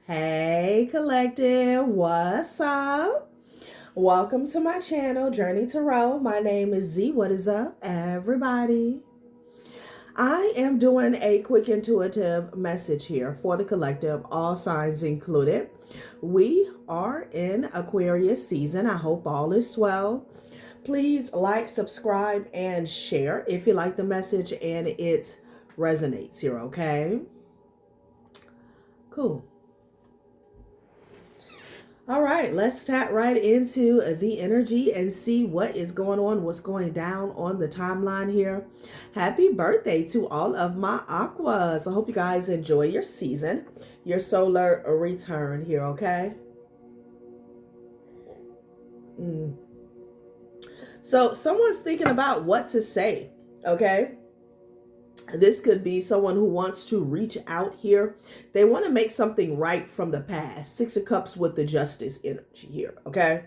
Hey collective, what's up? Welcome to my channel, Journey Tarot. My name is Z. What is up, everybody? I am doing a quick intuitive message here for the collective, all signs included. We are in Aquarius season. I hope all is well. Please like, subscribe, and share if you like the message and it resonates here, okay? Cool. All right, let's tap right into the energy and see what is going on, what's going down on the timeline here. Happy birthday to all of my Aquas. I hope you guys enjoy your season, your solar return here, okay? So someone's thinking about what to say, okay? This could be someone who wants to reach out here. They want to make something right from the past. Six of Cups with the Justice energy here, okay?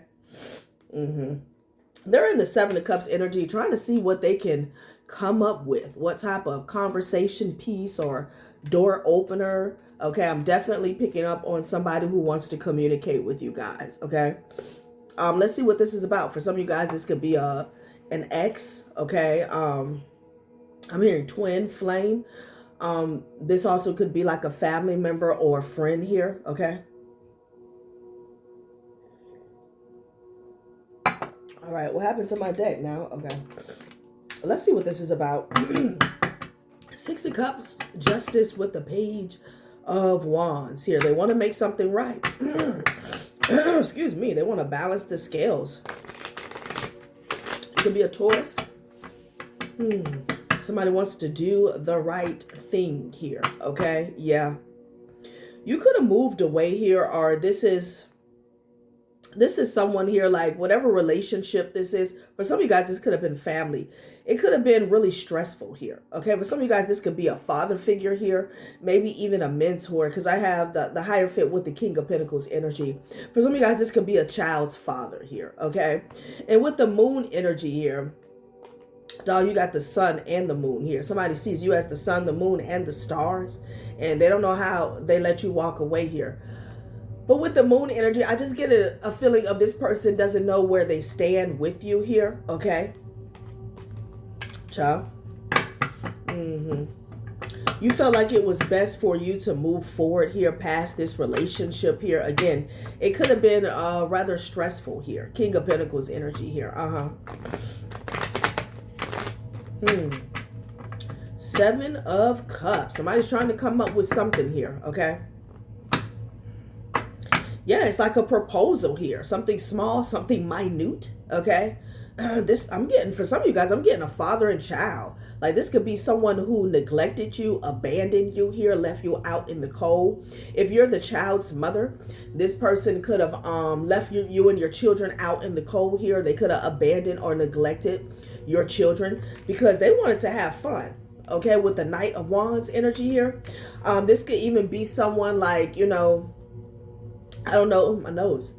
They're in the Seven of Cups energy, trying to see what they can come up with. What type of conversation piece or door opener. Okay, I'm definitely picking up on somebody who wants to communicate with you guys, okay? Let's see what this is about. For some of you guys, this could be an ex, okay? I'm hearing twin flame. This also could be like a family member or a friend here, okay? All right, what happened to my deck now? Okay. Let's see what this is about. Six of Cups, Justice with the Page of Wands here. They want to make something right. Excuse me. They want to balance the scales. It could be a Taurus. Somebody wants to do the right thing here, okay? Yeah. You could have moved away here, or this is someone here, like whatever relationship this is. For some of you guys, this could have been family. It could have been really stressful here, okay? For some of you guys, this could be a father figure here, maybe even a mentor, because I have the higher fit with the King of Pentacles energy. For some of you guys, this could be a child's father here, okay? And with the moon energy here, dog, you got the sun and the moon here. Somebody sees you as the sun, the moon, and the stars, and they don't know how they let you walk away here. But with the moon energy, I just get a feeling of this person doesn't know where they stand with you here, okay? Ciao. You felt like it was best for you to move forward here past this relationship here. Again, it could have been rather stressful here. King of Pentacles energy here. Seven of Cups. Somebody's trying to come up with something here, okay? Yeah, it's like a proposal here. Something small, something minute, okay? I'm getting, for some of you guys, I'm getting a father and child. Like this could be someone who neglected you, abandoned you here, left you out in the cold. If you're the child's mother, this person could have left you and your children out in the cold here. They could have abandoned or neglected your children because they wanted to have fun. Okay, with the Knight of Wands energy here. This could even be someone like, you know, I don't know, my nose.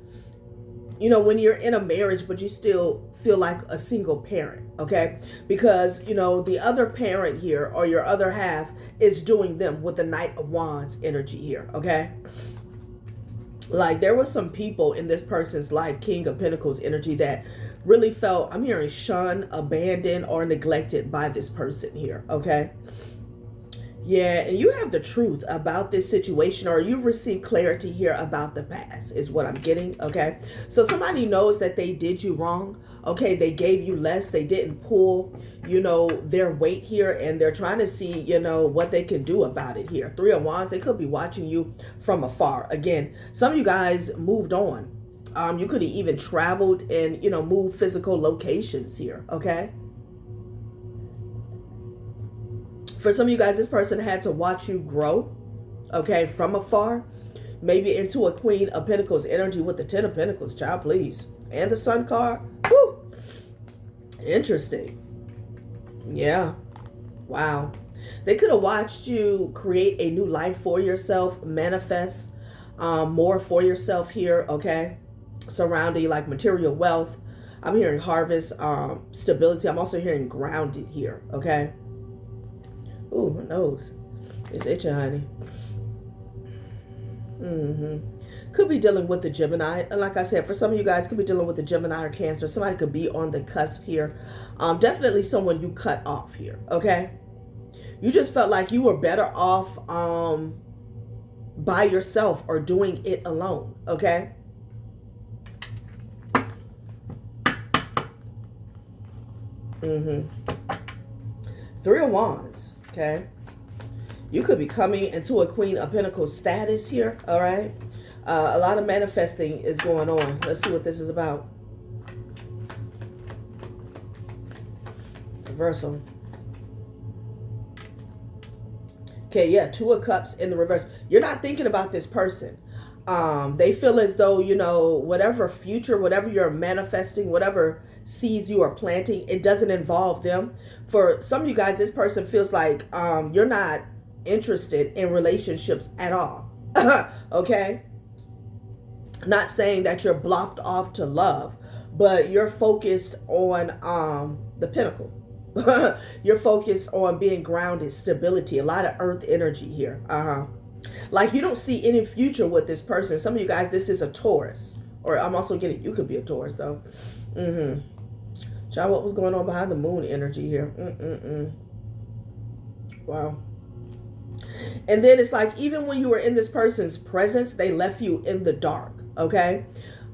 You know, when you're in a marriage, but you still feel like a single parent, okay? Because, you know, the other parent here or your other half is doing them with the Knight of Wands energy here, okay? Like there was some people in this person's life, King of Pentacles energy, that really felt, I'm hearing shunned, abandoned, or neglected by this person here, okay? Yeah, and you have the truth about this situation, or you've received clarity here about the past is what I'm getting, okay? So somebody knows that they did you wrong, okay? They gave you less. They didn't pull, you know, their weight here, and they're trying to see, you know, what they can do about it here. Three of Wands, they could be watching you from afar. Again, some of you guys moved on. You could have even traveled and, you know, moved physical locations here, okay? For some of you guys, this person had to watch you grow, okay, from afar, maybe into a Queen of Pentacles energy with the Ten of Pentacles, child, please. And the Sun card. Woo! Interesting. Yeah. Wow. They could have watched you create a new life for yourself, manifest more for yourself here, okay? Surrounding like material wealth. I'm hearing harvest, stability. I'm also hearing grounded here, okay? Ooh, my nose. It's itching, honey. Could be dealing with the Gemini. And like I said, for some of you guys, could be dealing with the Gemini or Cancer. Somebody could be on the cusp here. Definitely someone you cut off here, okay? You just felt like you were better off by yourself or doing it alone, okay? Three of Wands, okay? You could be coming into a Queen of Pentacles status here, all right? A lot of manifesting is going on. Let's see what this is about. Reversal. Okay, yeah, Two of Cups in the reverse. You're not thinking about this person. They feel as though, you know, whatever future, whatever you're manifesting, whatever seeds you are planting, it doesn't involve them. For some of you guys, this person feels like you're not interested in relationships at all. Okay? Not saying that you're blocked off to love, but you're focused on the pinnacle. You're focused on being grounded, stability, a lot of earth energy here. Like you don't see any future with this person. Some of you guys, this is a Taurus. Or I'm also getting, you could be a Taurus though. Child, what was going on behind the moon energy here? Wow. And then it's like, even when you were in this person's presence, they left you in the dark, okay?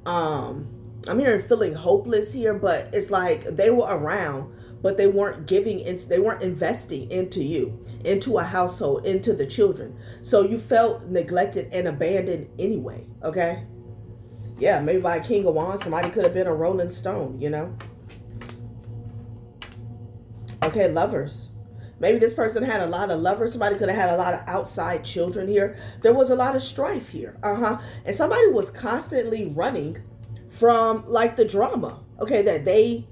I'm hearing feeling hopeless here, but it's like they were around, but they weren't they weren't investing into you, into a household, into the children. So you felt neglected and abandoned anyway, okay? Yeah, maybe by a King of Wands, somebody could have been a Rolling Stone, you know? Okay, lovers. Maybe this person had a lot of lovers. Somebody could have had a lot of outside children here. There was a lot of strife here. And somebody was constantly running from like the drama, okay, that they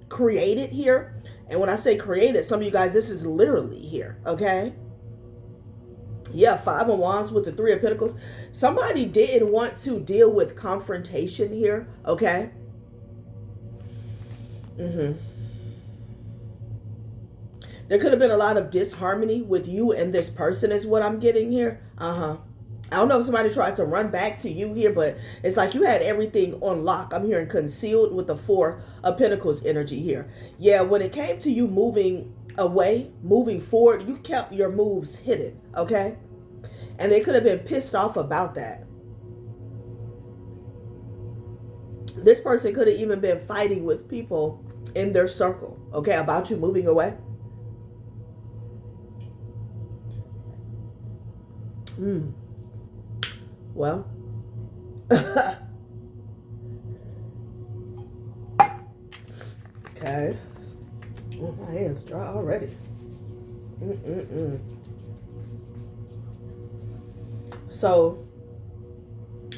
created here. And when I say created, some of you guys, this is literally here, okay? Yeah, Five of Wands with the Three of Pentacles. Somebody didn't want to deal with confrontation here, okay? There could have been a lot of disharmony with you and this person is what I'm getting here. I don't know if somebody tried to run back to you here, but it's like you had everything on lock. I'm hearing concealed with the Four of Pentacles energy here. Yeah, when it came to you moving away, moving forward, you kept your moves hidden, okay? And they could have been pissed off about that. This person could have even been fighting with people in their circle, okay, about you moving away. Well, okay. Oh, my hands dry already. So,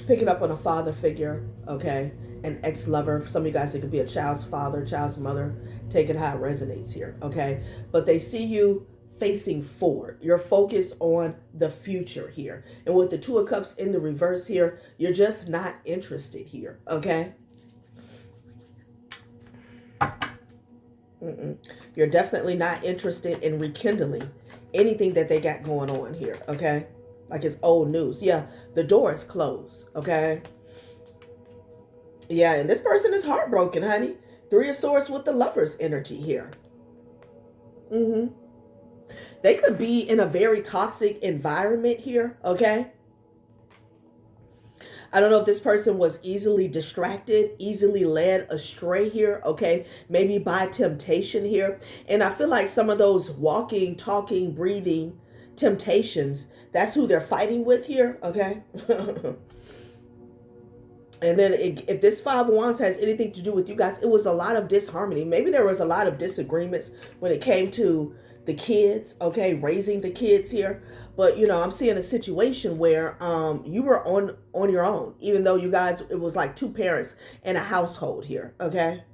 picking up on a father figure, okay, an ex-lover. For some of you guys, it could be a child's father, child's mother. Take it how it resonates here, okay? But they see you facing forward. You're focused on the future here. And with the Two of Cups in the reverse here, you're just not interested here, okay? You're definitely not interested in rekindling anything that they got going on here, okay? Like it's old news. Yeah, the door is closed, okay? Yeah, and this person is heartbroken, honey. Three of Swords with the Lover's energy here. They could be in a very toxic environment here, okay? I don't know if this person was easily distracted, easily led astray here, okay? Maybe by temptation here. And I feel like some of those walking, talking, breathing temptations, that's who they're fighting with here, okay? And then if this Five of Wands has anything to do with you guys, it was a lot of disharmony. Maybe there was a lot of disagreements when it came to the kids, okay, raising the kids here. But, you know, I'm seeing a situation where you were on your own, even though you guys, it was like two parents in a household here, okay?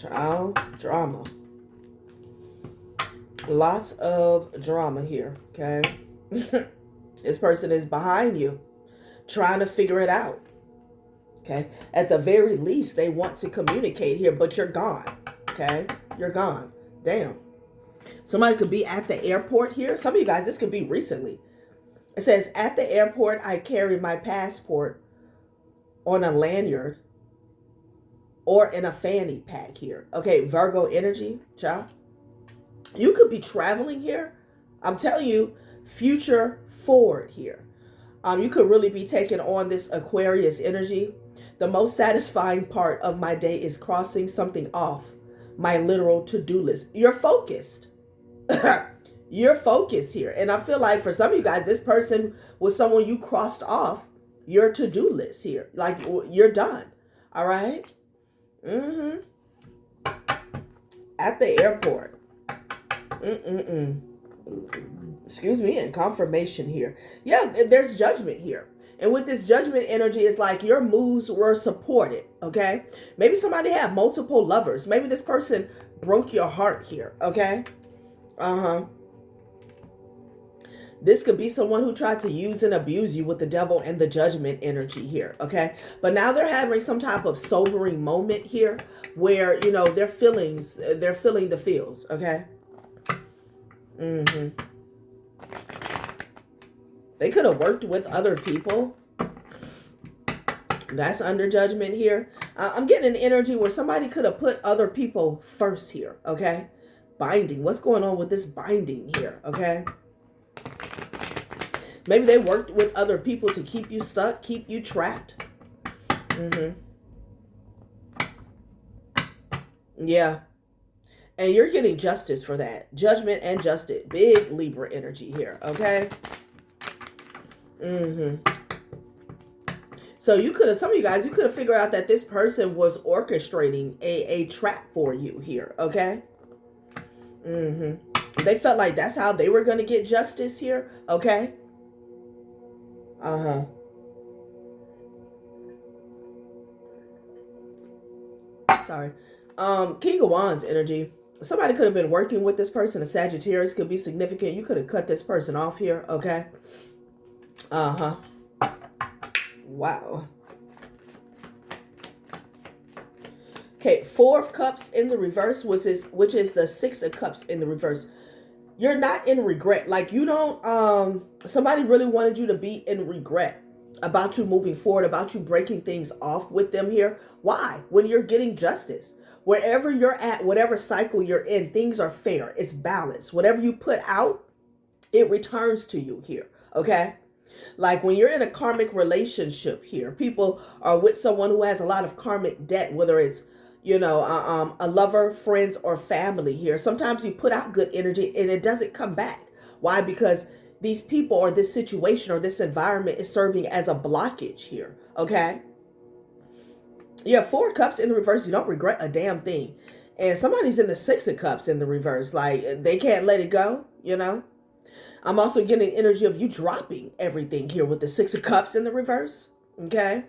Child drama. Lots of drama here, okay? This person is behind you, trying to figure it out. Okay, at the very least, they want to communicate here, but you're gone. Okay, you're gone. Damn. Somebody could be at the airport here. Some of you guys, this could be recently. It says, at the airport, I carry my passport on a lanyard or in a fanny pack here. Okay, Virgo energy, child. You could be traveling here. I'm telling you, future forward here. You could really be taking on this Aquarius energy. The most satisfying part of my day is crossing something off my literal to-do list. You're focused. You're focused here. And I feel like for some of you guys, this person was someone you crossed off your to-do list here. Like, you're done. All right? At the airport. Excuse me, and confirmation here. Yeah, there's judgment here. And with this judgment energy, it's like your moves were supported, okay? Maybe somebody had multiple lovers. Maybe this person broke your heart here, okay? This could be someone who tried to use and abuse you with the devil and the judgment energy here, okay? But now they're having some type of sobering moment here where, you know, they're feeling the feels, okay? They could have worked with other people. That's under judgment here. I'm getting an energy where somebody could have put other people first here, okay? Binding. What's going on with this binding here, okay? Maybe they worked with other people to keep you stuck, keep you trapped. Yeah. And you're getting justice for that. Judgment and justice. Big Libra energy here, okay? So you could have, some of you guys, you could have figured out that this person was orchestrating a trap for you here, okay? They felt like that's how they were going to get justice here, okay? Sorry. King of Wands energy. Somebody could have been working with this person. A Sagittarius could be significant. You could have cut this person off here, okay? Wow. Okay, Four of Cups in the reverse, which is the Six of Cups in the reverse. You're not in regret. Like, you don't, somebody really wanted you to be in regret about you moving forward, about you breaking things off with them here. Why? When you're getting justice. Wherever you're at, whatever cycle you're in, things are fair. It's balanced. Whatever you put out, it returns to you here, okay? Like when you're in a karmic relationship here, people are with someone who has a lot of karmic debt, whether it's, you know, a lover, friends, or family here. Sometimes you put out good energy and it doesn't come back. Why? Because these people or this situation or this environment is serving as a blockage here, okay? Yeah, Four of Cups in the reverse, you don't regret a damn thing. And somebody's in the Six of Cups in the reverse, like they can't let it go, you know? I'm also getting energy of you dropping everything here with the Six of Cups in the reverse, okay?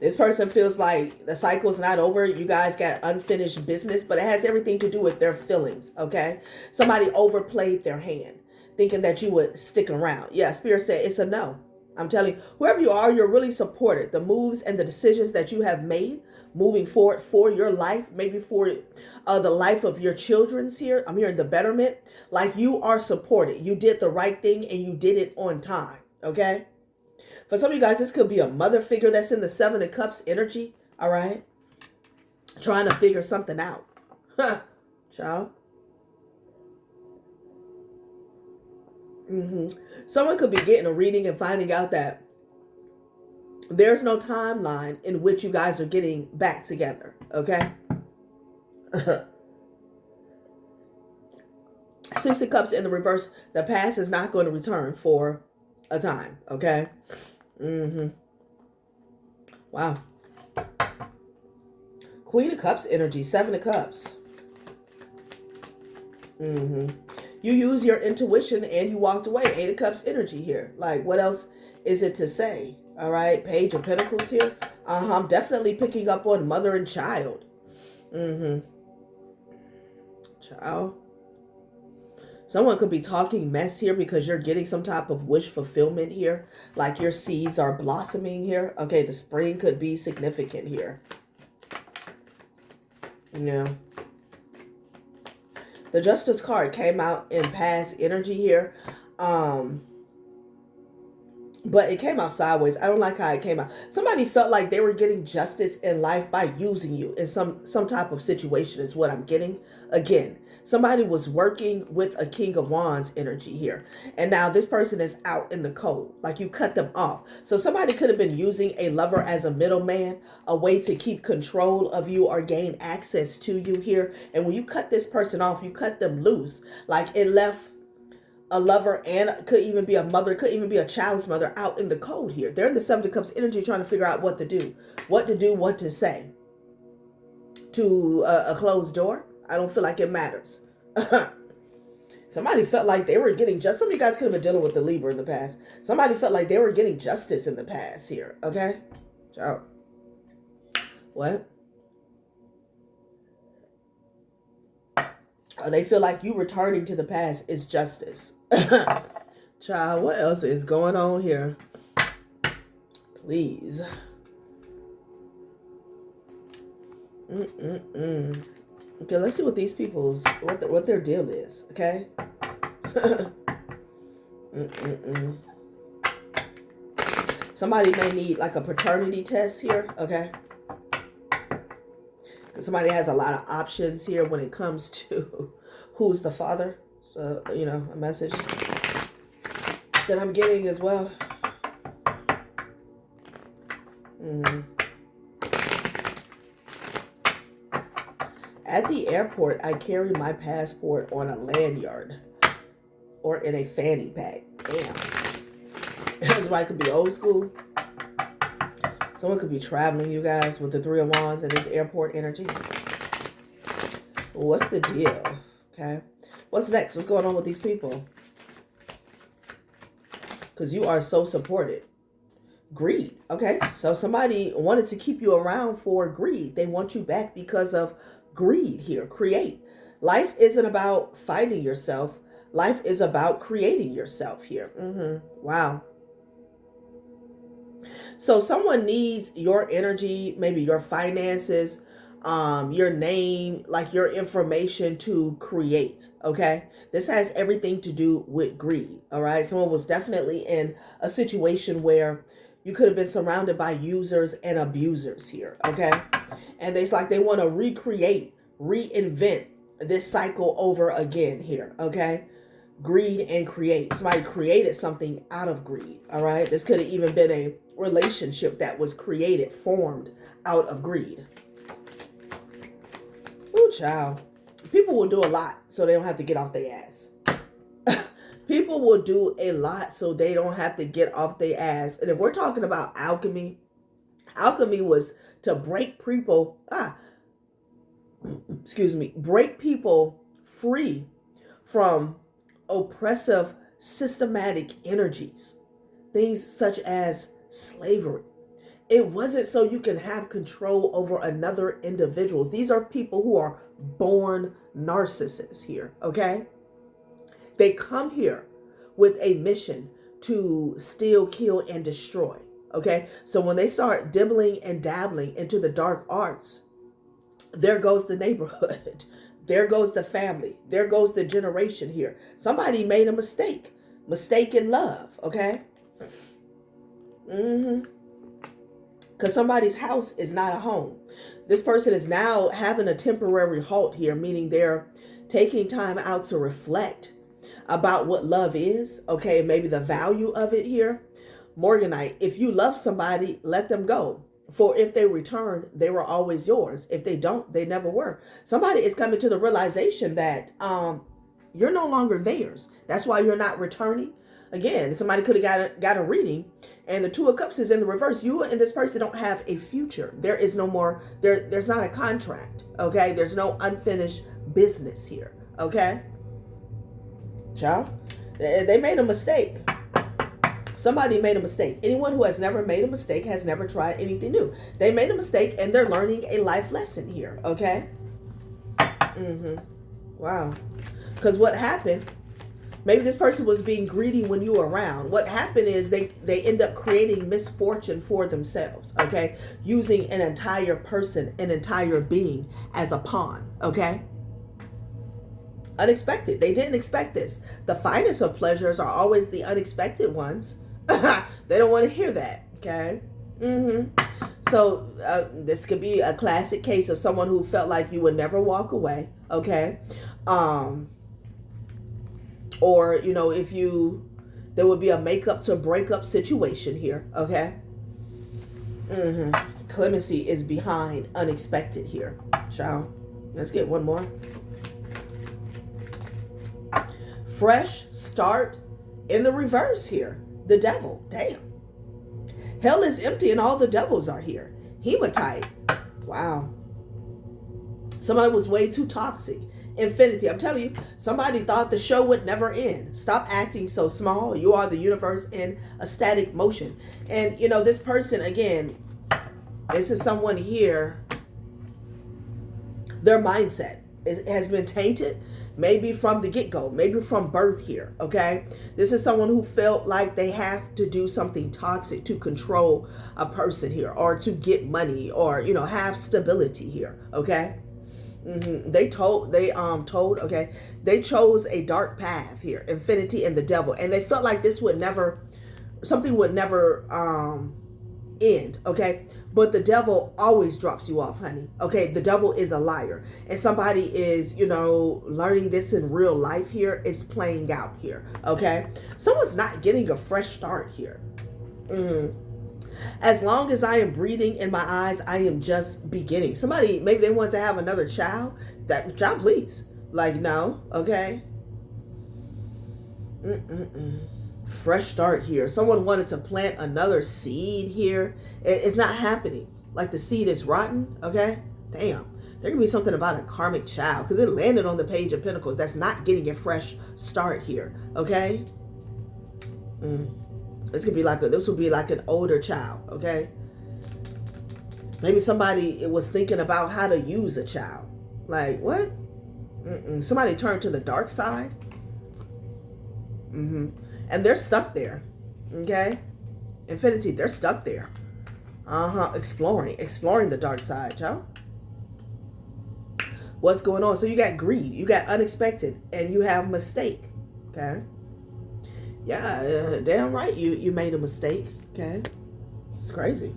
This person feels like the cycle's not over. You guys got unfinished business, but it has everything to do with their feelings, okay? Somebody overplayed their hand, thinking that you would stick around. Yeah, Spirit said it's a no. I'm telling you, whoever you are, you're really supported. The moves and the decisions that you have made moving forward for your life, maybe for the life of your children's here. I'm hearing the betterment. Like you are supported. You did the right thing and you did it on time, okay? For some of you guys, this could be a mother figure that's in the Seven of Cups energy, all right? Trying to figure something out. Child. Someone could be getting a reading and finding out that there's no timeline in which you guys are getting back together, okay? Six of Cups in the reverse, the past is not going to return for a time, okay? Wow. Queen of Cups energy, Seven of Cups. You use your intuition and you walked away. Eight of Cups energy here. Like, what else is it to say? All right, Page of Pentacles here. I'm definitely picking up on mother and child. Child. Someone could be talking mess here because you're getting some type of wish fulfillment here. Like your seeds are blossoming here. Okay, the spring could be significant here. Yeah. The Justice card came out in past energy here. But it came out sideways. I don't like how it came out. Somebody felt like they were getting justice in life by using you in some type of situation is what I'm getting. Again, somebody was working with a King of Wands energy here. And now this person is out in the cold. Like you cut them off. So somebody could have been using a lover as a middleman, a way to keep control of you or gain access to you here. And when you cut this person off, you cut them loose. Like it left a lover and could even be a mother, could even be a child's mother out in the cold here. They're in the Seven of Cups energy trying to figure out what to do, what to say to a closed door. I don't feel like it matters. Somebody felt like they were getting justice. Some of you guys could have been dealing with the Libra in the past. Somebody felt like they were getting justice in the past here. Okay. Ciao. What? They feel like you returning to the past is justice. Child, what else is going on here? Please. Okay, let's see what these people's, what their deal is, okay? Somebody may need like a paternity test here, okay? Somebody has a lot of options here when it comes to who's the father. So, you know, a message that I'm getting as well. At the airport, I carry my passport on a lanyard or in a fanny pack. Damn. Somebody could be old school. Someone could be traveling, you guys, with the Three of Wands and this airport energy. What's the deal? Okay. What's next? What's going on with these people? Because you are so supported. Greed. Okay. So somebody wanted to keep you around for greed. They want you back because of greed here. Create. Life isn't about finding yourself. Life is about creating yourself here. Wow. So someone needs your energy, maybe your finances, your name, like your information to create, okay? This has everything to do with greed, all right? Someone was definitely in a situation where you could have been surrounded by users and abusers here, okay? And it's like they want to recreate, reinvent this cycle over again here, okay? Greed and create. Somebody created something out of greed, all right? This could have even been a relationship that was created, formed out of greed. Ooh, child. People will do a lot so they don't have to get off their ass. People will do a lot so they don't have to get off their ass. And if we're talking about alchemy, alchemy was to break people, break people free from oppressive, systematic energies. Things such as slavery. It wasn't so you can have control over another individual. These are people who are born narcissists here, okay? They come here with a mission to steal, kill, and destroy, okay? So when they start dibbling and dabbling into the dark arts, there goes the neighborhood. There goes the family. There goes the generation here. Somebody made a mistake. Mistake in love, okay? Because somebody's house is not a home. This person is now having a temporary halt here, meaning they're taking time out to reflect about what love is, okay? Maybe the value of it here. Morganite, if you love somebody, let them go. For if they return, they were always yours. If they don't, they never were. Somebody is coming to the realization that you're no longer theirs. That's why you're not returning. Again, somebody could have got a reading and the Two of Cups is in the reverse. You and this person don't have a future. There is no more, there's not a contract, okay? There's no unfinished business here, okay? Child, they made a mistake. Somebody made a mistake. Anyone who has never made a mistake has never tried anything new. They made a mistake and they're learning a life lesson here, okay? Wow. Because what happened, maybe this person was being greedy when you were around. What happened is they end up creating misfortune for themselves, okay? Using an entire person, an entire being as a pawn, okay? Unexpected. They didn't expect this. The finest of pleasures are always the unexpected ones. They don't want to hear that. Okay. So this could be a classic case of someone who felt like you would never walk away. Okay. Or, you know, there would be a makeup to breakup situation here. Okay. Clemency is behind unexpected here. Child. Let's get one more. Fresh start in the reverse here. The devil. Damn. Hell is empty and all the devils are here. Hematite. Wow. Somebody was way too toxic. Infinity. I'm telling you, somebody thought the show would never end. Stop acting so small. You are the universe in a static motion. And, you know, this person, again, this is someone here, their mindset has been tainted. Maybe from the get-go, maybe from birth here, okay? This is someone who felt like they have to do something toxic to control a person here, or to get money, or, you know, have stability here, okay? They chose a dark path here, infinity and the devil, and they felt like this would never, something would never end, okay? But the devil always drops you off, honey. Okay, the devil is a liar. And somebody is, you know, learning this in real life here. It's playing out here, okay? Someone's not getting a fresh start here. As long as I am breathing in my eyes, I am just beginning. Somebody, maybe they want to have another child. That child, please. Like, no, okay? Fresh start here. Someone wanted to plant another seed here. It's not happening. Like the seed is rotten. Okay. Damn. There could be something about a karmic child because it landed on the Page of Pentacles. That's not getting a fresh start here. Okay. This would be like an older child. Okay. Maybe somebody was thinking about how to use a child. Like what? Somebody turned to the dark side. And they're stuck there. Okay? Infinity, they're stuck there. Exploring the dark side, y'all. What's going on? So you got greed, you got unexpected, and you have mistake. Okay? Yeah, damn right you made a mistake. Okay? It's crazy.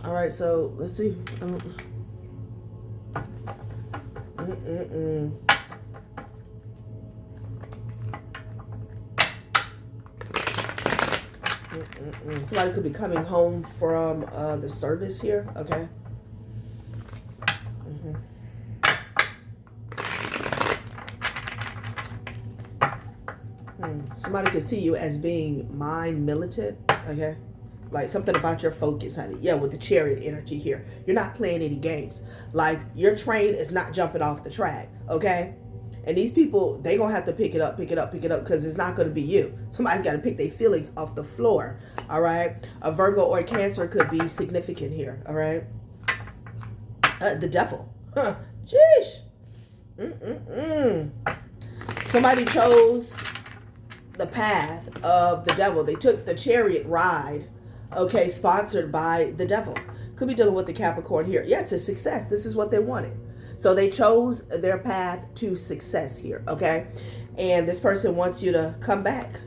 All right, so let's see. Somebody could be coming home from the service here. Okay. Somebody could see you as being mind militant. Okay. Like something about your focus, honey. Yeah, with the Chariot energy here. You're not playing any games. Like your train is not jumping off the track. Okay. And these people, they going to have to pick it up, because it's not going to be you. Somebody's got to pick their feelings off the floor, all right? A Virgo or a Cancer could be significant here, all right? The devil. Huh. Jeez. Somebody chose the path of the devil. They took the Chariot ride, okay, sponsored by the devil. Could be dealing with the Capricorn here. Yeah, it's a success. This is what they wanted. So they chose their path to success here, okay? And this person wants you to come back,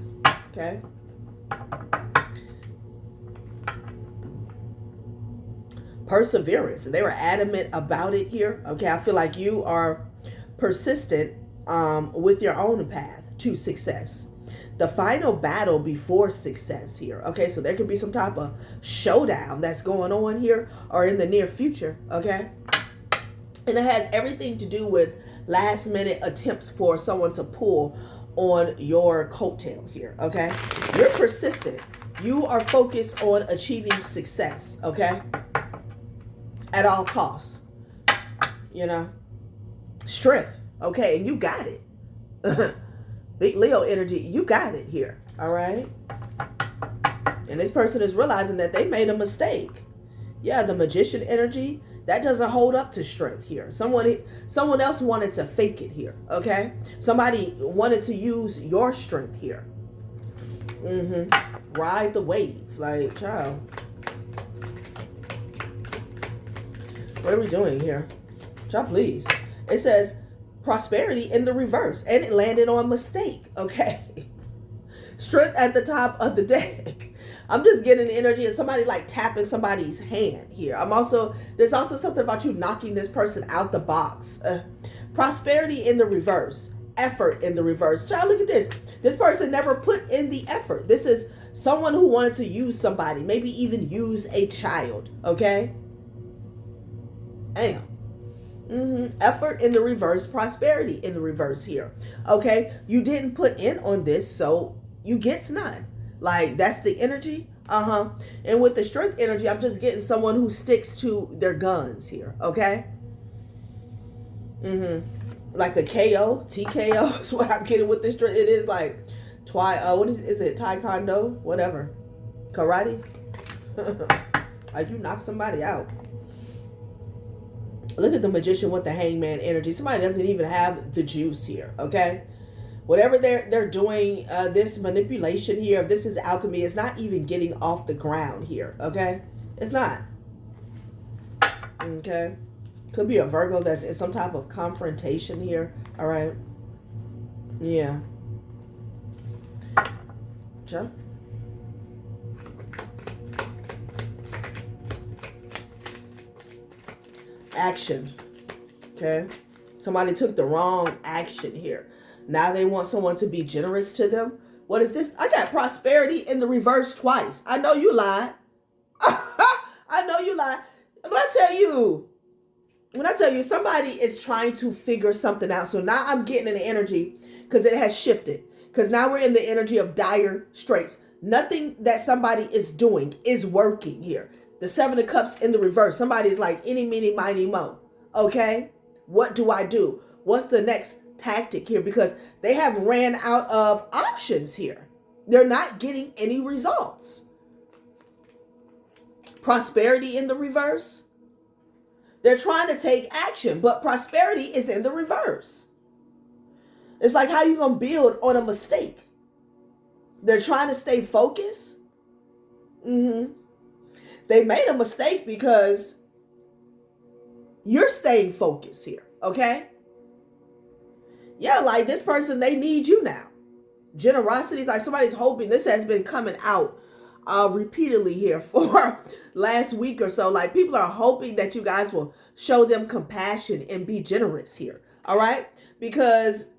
okay? Perseverance. They were adamant about it here, okay? I feel like you are persistent with your own path to success. The final battle before success here, okay? So there could be some type of showdown that's going on here or in the near future, okay? And it has everything to do with last minute attempts for someone to pull on your coattail here, okay? You're persistent. You are focused on achieving success, okay? At all costs, you know? Strength, okay? And you got it. Big Leo energy, you got it here, all right? And this person is realizing that they made a mistake. Yeah, the Magician energy, that doesn't hold up to strength here. Someone else wanted to fake it here, okay? Somebody wanted to use your strength here. Ride the wave. Like, child. What are we doing here? Child, please. It says, prosperity in the reverse, and it landed on mistake, okay? Strength at the top of the deck. I'm just getting the energy of somebody like tapping somebody's hand here. There's also something about you knocking this person out the box. Prosperity in the reverse. Effort in the reverse. Child, look at this. This person never put in the effort. This is someone who wanted to use somebody, maybe even use a child, okay? Damn. Effort in the reverse, prosperity in the reverse here, okay? You didn't put in on this, so you gets none. Like, that's the energy. And with the strength energy, I'm just getting someone who sticks to their guns here, okay? Like a KO, TKO is what I'm getting with this strength. It is like, what is it? Taekwondo? Whatever. Karate? Like, you knock somebody out. Look at the magician with the hangman energy. Somebody doesn't even have the juice here, okay? Whatever they're doing, this manipulation here, if this is alchemy, it's not even getting off the ground here, okay? It's not. Okay? Could be a Virgo that's in some type of confrontation here, all right? Yeah. Sure. Action, okay? Somebody took the wrong action here. Now they want someone to be generous to them. What is this? I got prosperity in the reverse twice. I know you lied. I know you lied. When I tell you somebody is trying to figure something out. So now I'm getting in the energy because it has shifted. Because now we're in the energy of dire straits. Nothing that somebody is doing is working here. The Seven of Cups in the reverse. Somebody's like, any, meeny, miny, mo. Okay? What do I do? What's the next tactic here? Because they have ran out of options here. They're not getting any results. Prosperity in the reverse. They're trying to take action, but prosperity is in the reverse. It's like, how you going to build on a mistake? They're trying to stay focused. They made a mistake because you're staying focused here, okay? Yeah, like this person, they need you now. Generosity is like somebody's hoping. This has been coming out repeatedly here for last week or so. Like, people are hoping that you guys will show them compassion and be generous here, all right? Because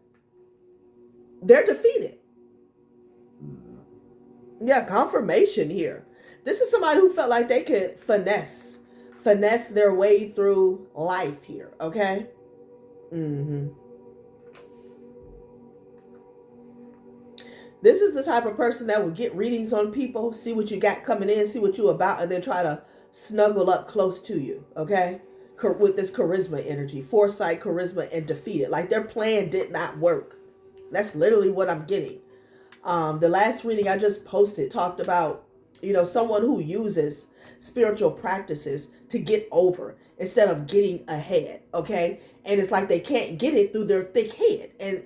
they're defeated. Yeah, confirmation here. This is somebody who felt like they could finesse their way through life here, okay? This is the type of person that will get readings on people, see what you got coming in, see what you're about, and then try to snuggle up close to you, okay? With this charisma energy, foresight, charisma, and defeated. Like, their plan did not work. That's literally what I'm getting. The last reading I just posted talked about, someone who uses spiritual practices to get over instead of getting ahead, okay? And it's like they can't get it through their thick head. And,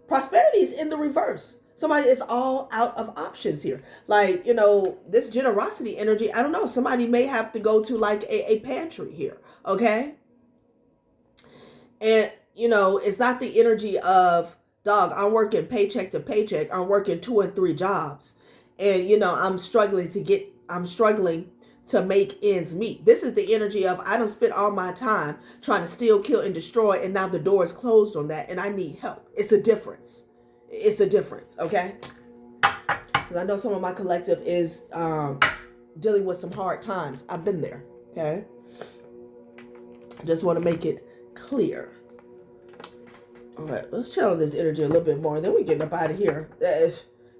prosperity is in the reverse. Somebody is all out of options here. Like, this generosity energy, I don't know, somebody may have to go to like a pantry here, okay? And, it's not the energy of, dog, I'm working paycheck to paycheck. I'm working 2 and 3 jobs. And, I'm struggling to make ends meet. This is the energy of, I don't spend all my time trying to steal, kill, and destroy, and now the door is closed on that, and I need help. It's a difference. It's a difference, okay? Because I know some of my collective is dealing with some hard times. I've been there, okay? I just want to make it clear. All right, let's channel this energy a little bit more, and then we're getting up out of here.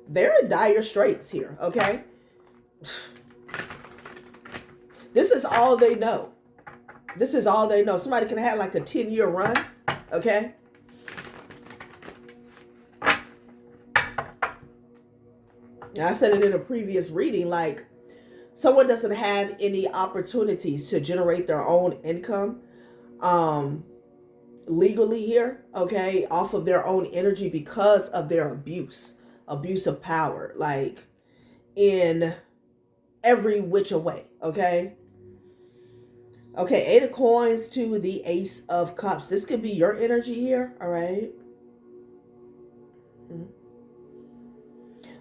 They're in dire straits here, okay? This is all they know. This is all they know. Somebody can have like a 10-year run, okay? Now, I said it in a previous reading, like, someone doesn't have any opportunities to generate their own income legally here, okay, off of their own energy because of their abuse of power, like, in every which way, okay? Okay, Eight of Coins to the Ace of Cups. This could be your energy here, all right?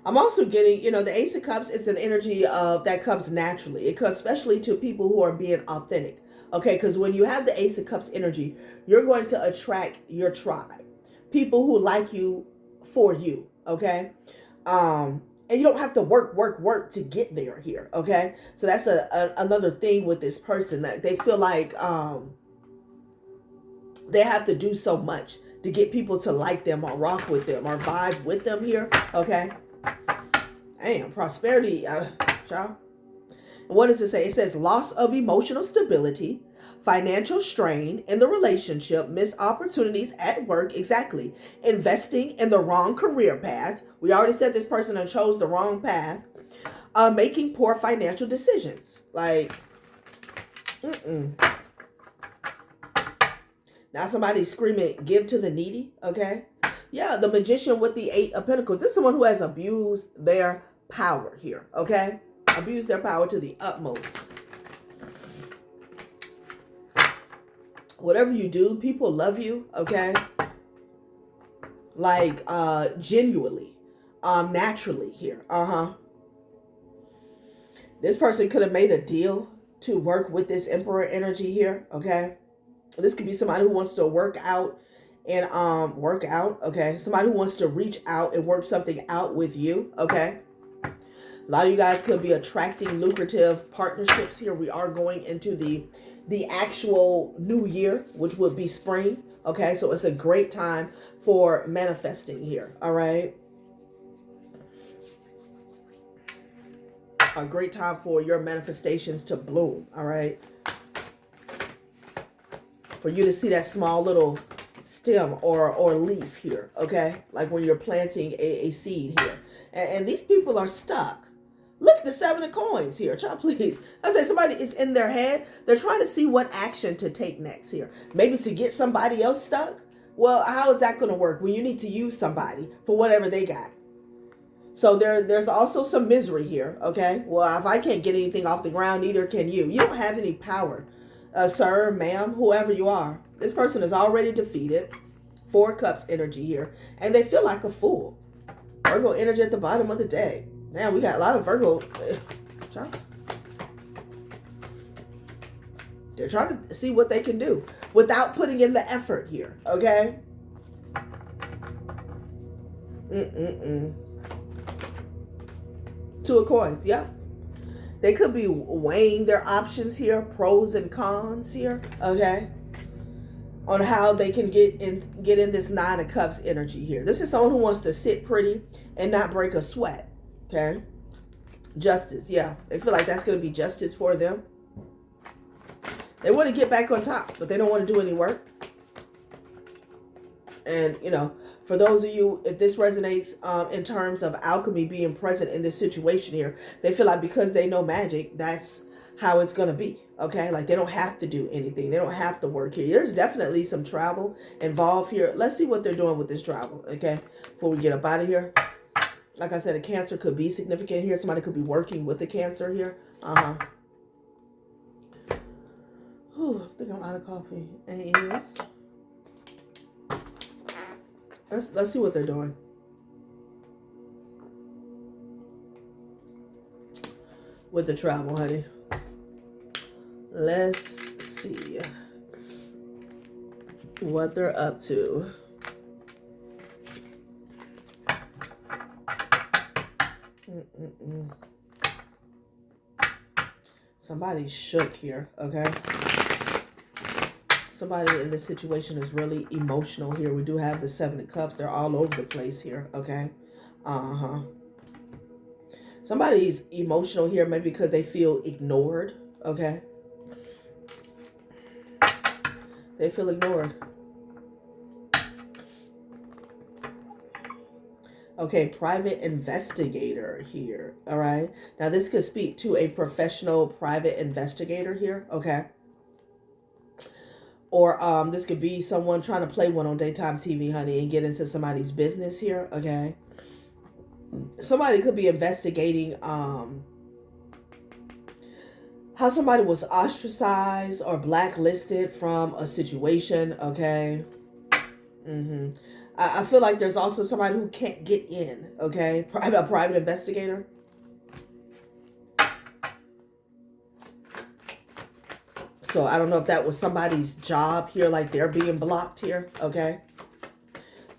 I'm also getting, the Ace of Cups is an energy that comes naturally. It comes especially to people who are being authentic. Okay, because when you have the Ace of Cups energy, you're going to attract your tribe. People who like you for you, okay? And you don't have to work to get there here, okay? So that's another thing with this person, that they feel like they have to do so much to get people to like them or rock with them or vibe with them here, okay? Damn, prosperity, child. What does it say? It says loss of emotional stability, financial strain in the relationship, missed opportunities at work, exactly. Investing in the wrong career path. We already said this person chose the wrong path. Making poor financial decisions. Like, Now somebody's screaming, give to the needy, okay? Yeah, the Magician with the Eight of Pentacles. This is someone who has abused their power here, okay? Abuse their power to the utmost. Whatever you do, people love you, okay? Like, genuinely, naturally here, This person could have made a deal to work with this Emperor energy here, okay? This could be somebody who wants to work out, okay? Somebody who wants to reach out and work something out with you, okay? A lot of you guys could be attracting lucrative partnerships here. We are going into the actual new year, which would be spring. Okay, so it's a great time for manifesting here. All right. A great time for your manifestations to bloom. All right. For you to see that small little stem or leaf here. Okay. Like when you're planting a seed here. And these people are stuck. Look at the Seven of Coins here. Child, please. I say somebody is in their head. They're trying to see what action to take next here. Maybe to get somebody else stuck. Well, how is that going to work when you need to use somebody for whatever they got? So there's also some misery here, okay? Well, if I can't get anything off the ground, neither can you. You don't have any power, sir, ma'am, whoever you are. This person is already defeated. Four Cups energy here. And they feel like a fool. Virgo energy at the bottom of the day. Now we got a lot of Virgo. They're trying to see what they can do without putting in the effort here. Okay. Two of Coins. Yep. They could be weighing their options here, pros and cons here. Okay. On how they can get in this Nine of Cups energy here. This is someone who wants to sit pretty and not break a sweat. Okay. Justice. Yeah. They feel like that's going to be justice for them. They want to get back on top, but they don't want to do any work. And, for those of you, if this resonates in terms of alchemy being present in this situation here, they feel like because they know magic, that's how it's going to be. Okay. Like they don't have to do anything. They don't have to work here. There's definitely some travel involved here. Let's see what they're doing with this travel. Okay. Before we get up out of here. Like I said, a Cancer could be significant here. Somebody could be working with a Cancer here. Whew, I think I'm out of coffee. And yes. Let's see what they're doing. With the travel, honey. Let's see what they're up to. Somebody's shook here, okay? Somebody in this situation is really emotional here. We do have the Seven of Cups. They're all over the place here, okay? Somebody's emotional here maybe because they feel ignored, okay? They feel ignored. Okay, private investigator here, all right? Now, this could speak to a professional private investigator here, okay? Or this could be someone trying to play one on daytime TV, honey, and get into somebody's business here, okay? Somebody could be investigating how somebody was ostracized or blacklisted from a situation, okay? I feel like there's also somebody who can't get in, okay? A private investigator. So I don't know if that was somebody's job here, like they're being blocked here, okay?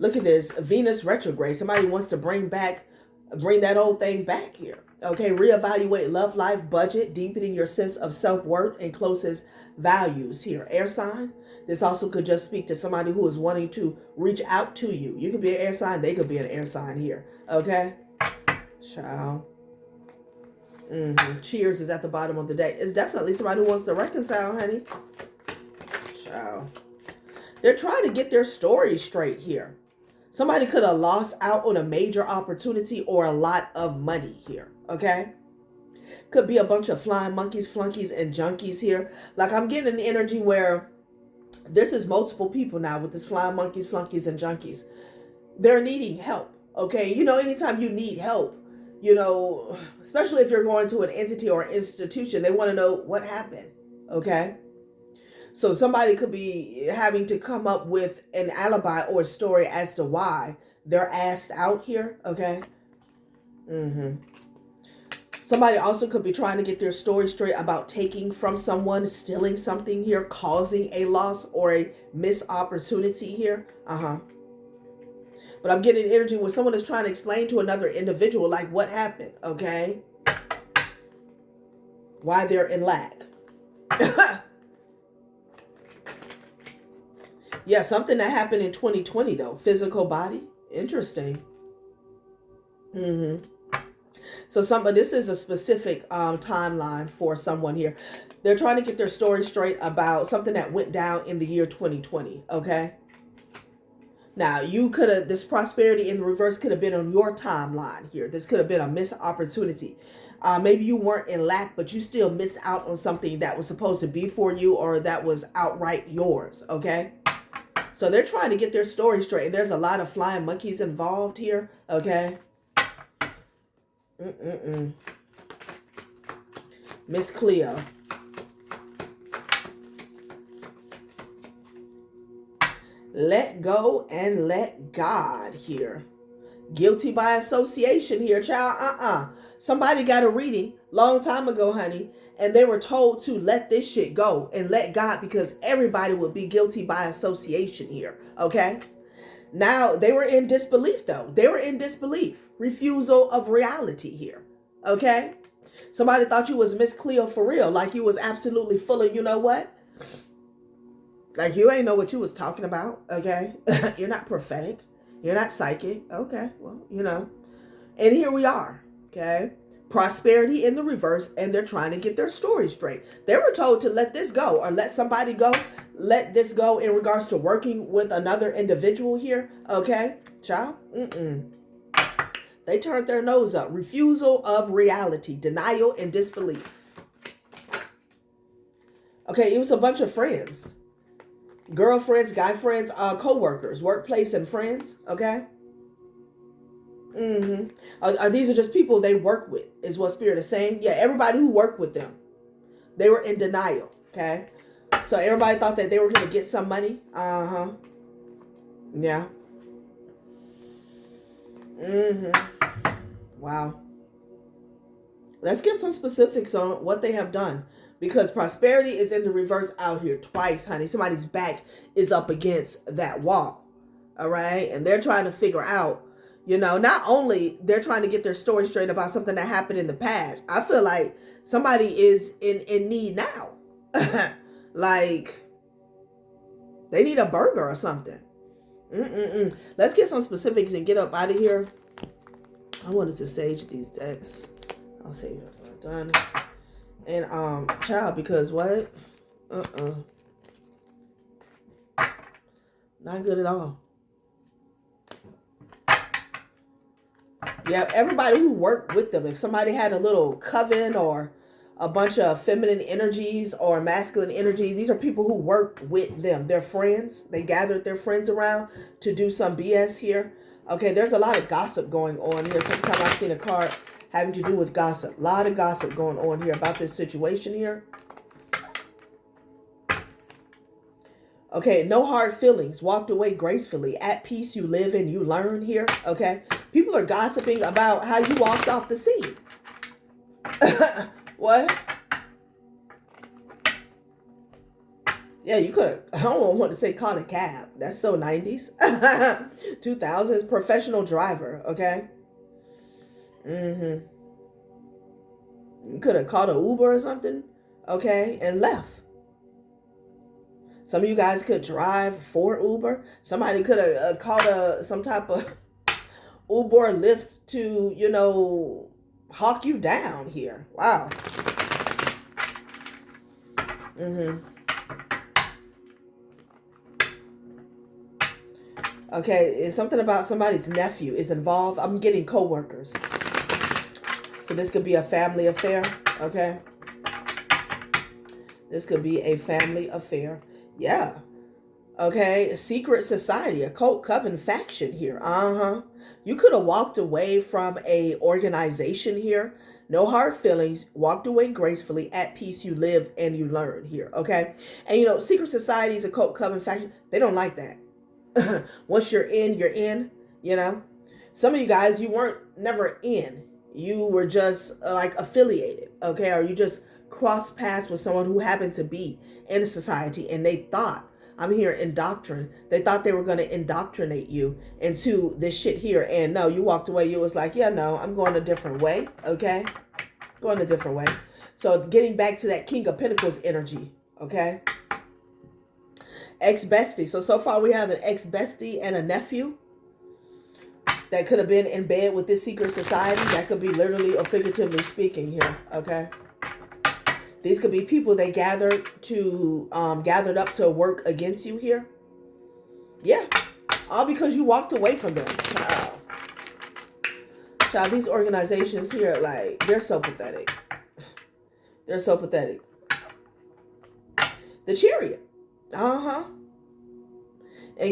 Look at this, Venus retrograde. Somebody wants to bring that old thing back here, okay? Reevaluate love life, budget, deepening your sense of self-worth and closest values here. Air sign. This also could just speak to somebody who is wanting to reach out to you. You could be an air sign. They could be an air sign here, okay? Ciao. Cheers is at the bottom of the deck. It's definitely somebody who wants to reconcile, honey. Ciao. They're trying to get their story straight here. Somebody could have lost out on a major opportunity or a lot of money here, okay? Could be a bunch of flying monkeys, flunkies, and junkies here. Like, I'm getting an energy where this is multiple people now with this flying monkeys, flunkies, and junkies. They're needing help, okay? You know, anytime you need help, you know, especially if you're going to an entity or an institution, they want to know what happened, okay? So somebody could be having to come up with an alibi or a story as to why they're asked out here, okay? Somebody also could be trying to get their story straight about taking from someone, stealing something here, causing a loss or a missed opportunity here. But I'm getting energy when someone is trying to explain to another individual, like, what happened, okay? Why they're in lack. Yeah, something that happened in 2020, though. Physical body. Interesting. So this is a specific timeline for someone here. They're trying to get their story straight about something that went down in the year 2020, okay? Now, this prosperity in the reverse could have been on your timeline here. This could have been a missed opportunity. Maybe you weren't in lack, but you still missed out on something that was supposed to be for you or that was outright yours, okay? So they're trying to get their story straight. And there's a lot of flying monkeys involved here, okay? Miss Cleo. Let go and let God here. Guilty by association here, child. Somebody got a reading long time ago, honey, and they were told to let this shit go and let God, because everybody would be guilty by association here, okay? Now, they were in disbelief, though. They were in disbelief. Refusal of reality here, okay? Somebody thought you was Miss Cleo for real, like you was absolutely full of, you know what? Like, you ain't know what you was talking about, okay? You're not prophetic. You're not psychic. Okay, well, you know. And here we are, okay? Prosperity in the reverse, and they're trying to get their story straight. They were told to let this go or let somebody go. Let this go in regards to working with another individual here, okay? Child? They turned their nose up. Refusal of reality, denial, and disbelief. Okay, it was a bunch of friends. Girlfriends, guy friends, co-workers, workplace, and friends, okay? These are just people they work with, is what Spirit is saying. Yeah, everybody who worked with them, they were in denial, okay? So everybody thought that they were going to get some money. Yeah. Wow. Let's get some specifics on what they have done. Because prosperity is in the reverse out here twice, honey. Somebody's back is up against that wall. All right? And they're trying to figure out, you know, not only they're trying to get their story straight about something that happened in the past. I feel like somebody is in need now. Like, they need a burger or something. Let's get some specifics and get up out of here. I wanted to sage these decks. I'll save it when I'm done. And child, because what? Not good at all. Yeah, everybody who worked with them, if somebody had a little coven or a bunch of feminine energies or masculine energies, these are people who work with them. They're friends. They gathered their friends around to do some BS here. Okay, there's a lot of gossip going on here. Sometimes I've seen a card having to do with gossip. A lot of gossip going on here about this situation here. Okay, no hard feelings. Walked away gracefully. At peace you live and you learn here. Okay, people are gossiping about how you walked off the scene. What? Yeah, you could have, I don't want to say caught a cab. That's so 90s. 2000s, professional driver, okay? You could have caught an Uber or something, okay, and left. Some of you guys could drive for Uber. Somebody could have caught some type of Uber or Lyft to, you know, hawk you down here. Wow. Okay, it's something about somebody's nephew is involved. I'm getting co-workers. So this could be a family affair, okay? This could be a family affair. Yeah. Okay, secret society, a cult, coven, faction here. You could have walked away from a organization here. No hard feelings. Walked away gracefully. At peace you live and you learn here, okay? And you know, secret societies, a cult, coven, faction, they don't like that. Once you're in, you know. Some of you guys, you weren't never in. You were just like affiliated, okay? Or you just crossed paths with someone who happened to be in a society and they thought, I'm here indoctrinate. They thought they were going to indoctrinate you into this shit here. And no, you walked away. You was like, yeah, no, I'm going a different way, okay? Going a different way. So getting back to that King of Pentacles energy, okay? Ex-bestie. So far we have an ex-bestie and a nephew that could have been in bed with this secret society. That could be literally or figuratively speaking here, okay? These could be people they gathered up to work against you here. Yeah, all because you walked away from them. Wow. Child, these organizations here, like, they're so pathetic. They're so pathetic. The Chariot. And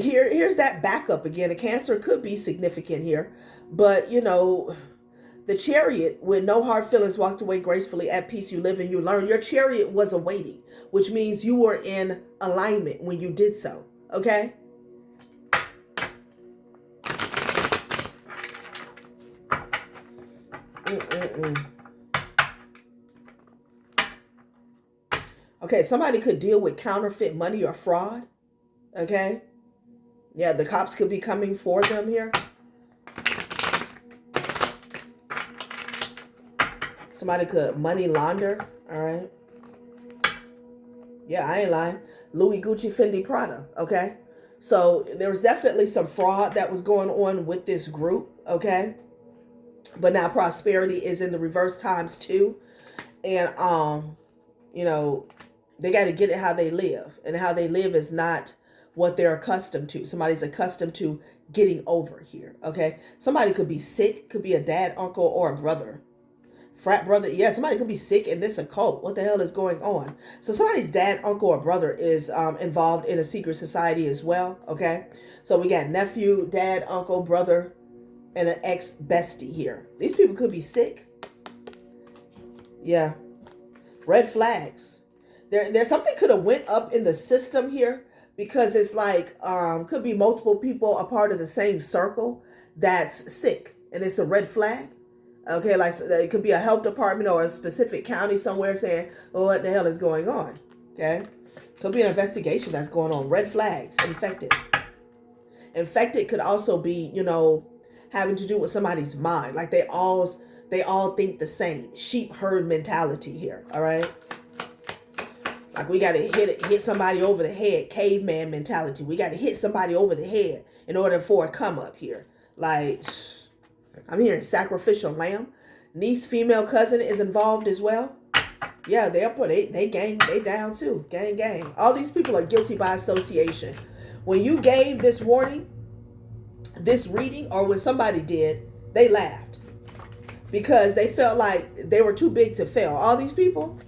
here's that backup again. A Cancer could be significant here. But, you know, the Chariot, with no hard feelings, walked away gracefully. At peace you live and you learn. Your Chariot was awaiting, which means you were in alignment when you did so. Okay? Okay, somebody could deal with counterfeit money or fraud. Okay? Yeah, the cops could be coming for them here. Somebody could money launder. All right? Yeah, I ain't lying. Louis, Gucci, Fendi, Prada. Okay? So there was definitely some fraud that was going on with this group. Okay? But now prosperity is in the reverse times 2. And, you know, they got to get it how they live. And how they live is not what they're accustomed to. Somebody's accustomed to getting over here. Okay? Somebody could be sick. Could be a dad, uncle, or a brother. Frat brother. Yeah, somebody could be sick in this occult. What the hell is going on? So somebody's dad, uncle, or brother is involved in a secret society as well. Okay? So we got nephew, dad, uncle, brother, and an ex-bestie here. These people could be sick. Yeah. Red flags. There's something could have went up in the system here, because it's like could be multiple people a part of the same circle that's sick, and it's a red flag. Okay, like it could be a health department or a specific county somewhere saying, "Oh, what the hell is going on?" Okay, could be an investigation that's going on. Red flags. Infected. Infected could also be, you know, having to do with somebody's mind. Like they all think the same. Sheep herd mentality here. All right. Like we got to hit somebody over the head. Caveman mentality. We got to hit somebody over the head in order for a come up here. Like, I'm hearing sacrificial lamb. Niece, female cousin is involved as well. Yeah, they gang, they down too. Gang. All these people are guilty by association. When you gave this warning, this reading, or when somebody did, they laughed. Because they felt like they were too big to fail. All these people.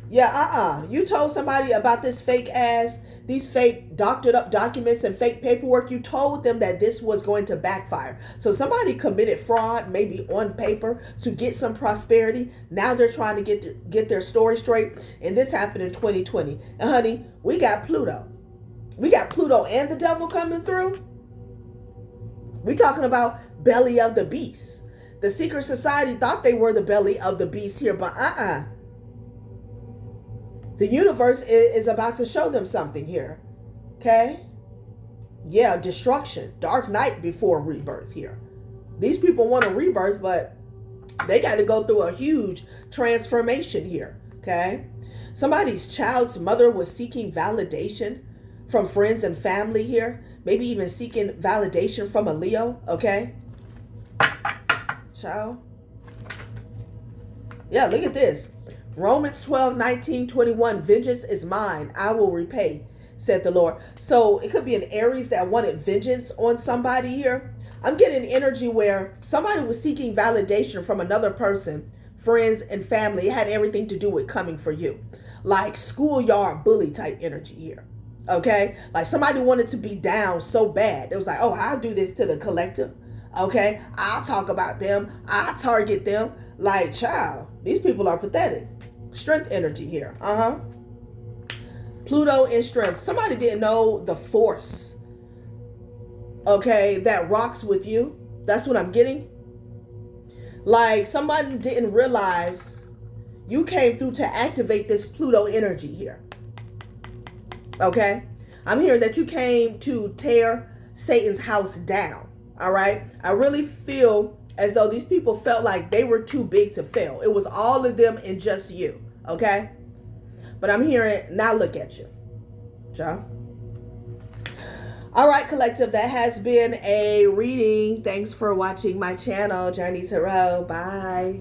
Yeah, you told somebody about this fake ass these fake doctored up documents and fake paperwork, you told them that this was going to backfire. So somebody committed fraud, maybe on paper, to get some prosperity. Now they're trying to get their story straight. And this happened in 2020. And honey, we got Pluto. We got Pluto and the devil coming through. We talking about belly of the beast. The secret society thought they were the belly of the beast here, but the universe is about to show them something here. Okay? Yeah, destruction. Dark night before rebirth here. These people want a rebirth, but they got to go through a huge transformation here. Okay? Somebody's child's mother was seeking validation from friends and family here. Maybe even seeking validation from a Leo. Okay? Child. Yeah, look at this. Romans 12:19-21, vengeance is mine, I will repay, said the Lord. So it could be an Aries that wanted vengeance on somebody here. I'm getting energy where somebody was seeking validation from another person, friends and family. It had everything to do with coming for you. Like schoolyard bully type energy here. Okay? Like somebody wanted to be down so bad. It was like, oh, I'll do this to the collective. Okay? I'll talk about them. I'll target them. Like, child, these people are pathetic. Strength energy here. Pluto in strength. Somebody didn't know the force, okay, that rocks with you. That's what I'm getting. Like somebody didn't realize you came through to activate this Pluto energy here. Okay? I'm hearing that you came to tear Satan's house down. All right? I really feel as though these people felt like they were too big to fail. It was all of them and just you. Okay? But I'm hearing, now look at you. Ciao. All right, collective, that has been a reading. Thanks for watching my channel, Journey Tarot. Bye.